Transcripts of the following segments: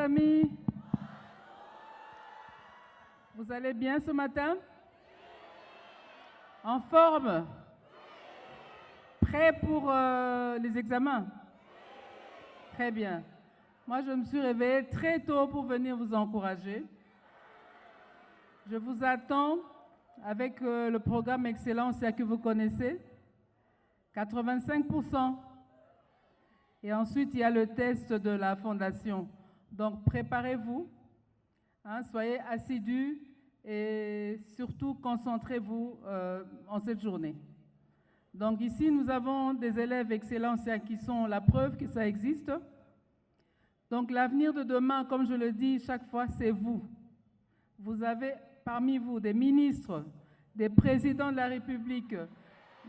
amis? Vous allez bien ce matin? En forme? Prêt pour les examens? Très bien. Moi, je me suis réveillée très tôt pour venir vous encourager. Je vous attends avec le programme Excellence que vous connaissez, 85%. Et ensuite, il y a le test de la Fondation. Donc, préparez-vous, soyez assidus et surtout concentrez-vous en cette journée. Donc ici, nous avons des élèves excellents qui sont la preuve que ça existe. Donc l'avenir de demain, comme je le dis chaque fois, c'est vous. Vous avez parmi vous des ministres, des présidents de la République,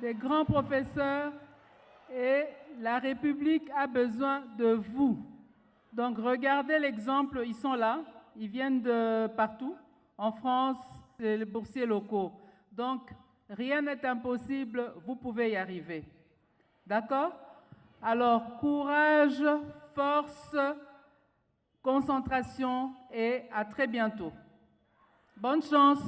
des grands professeurs, et la République a besoin de vous. Donc regardez l'exemple, ils sont là, ils viennent de partout, en France, les boursiers locaux. Donc rien n'est impossible, vous pouvez y arriver. D'accord? Alors courage, force, concentration et à très bientôt. Bonne chance!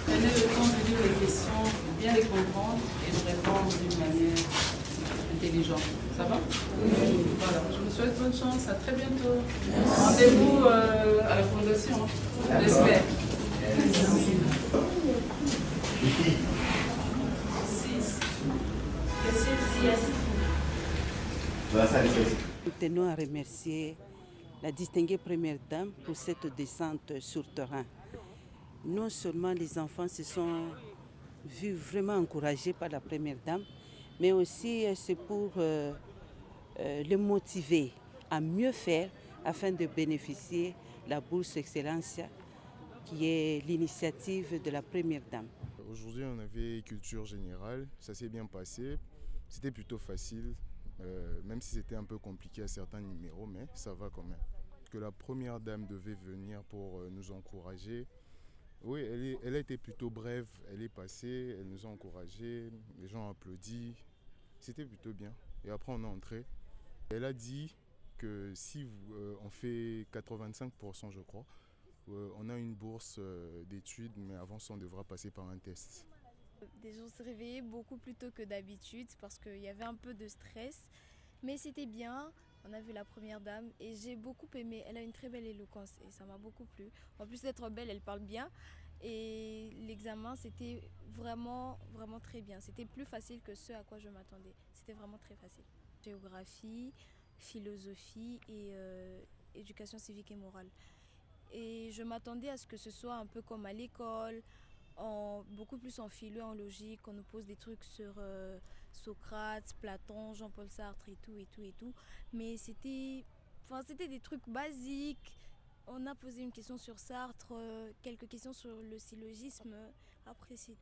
Prenez le temps de lire les questions, de bien les comprendre et de répondre d'une manière intelligente. Ça va? Oui. Voilà. Je vous souhaite bonne chance. À très bientôt. Rendez-vous à la Fondation. J'espère. Nous tenons à remercier la distinguée Première Dame pour cette descente sur terrain. Non seulement les enfants se sont vus vraiment encouragés par la Première Dame, mais aussi c'est pour les motiver à mieux faire afin de bénéficier de la bourse Excellence qui est l'initiative de la Première Dame. Aujourd'hui, on avait culture générale, ça s'est bien passé, c'était plutôt facile, même si c'était un peu compliqué à certains numéros, mais ça va quand même. Que la Première Dame devait venir pour nous encourager. Oui, elle a été plutôt brève, elle est passée, elle nous a encouragés, les gens ont applaudi, c'était plutôt bien. Et après on est entré. Elle a dit que si on fait 85% je crois, on a une bourse d'études, mais avant ça on devra passer par un test. Déjà on s'est réveillé beaucoup plus tôt que d'habitude parce qu'il y avait un peu de stress, mais c'était bien. On a vu la Première Dame et j'ai beaucoup aimé. Elle a une très belle éloquence et ça m'a beaucoup plu. En plus d'être belle, elle parle bien. Et l'examen, c'était vraiment, vraiment très bien. C'était plus facile que ce à quoi je m'attendais. C'était vraiment très facile. Géographie, philosophie et éducation civique et morale. Et je m'attendais à ce que ce soit un peu comme à l'école, beaucoup plus en philo, en logique, on nous pose des trucs sur Socrate, Platon, Jean-Paul Sartre et tout. Mais c'était des trucs basiques. On a posé une question sur Sartre, quelques questions sur le syllogisme, après c'est tout.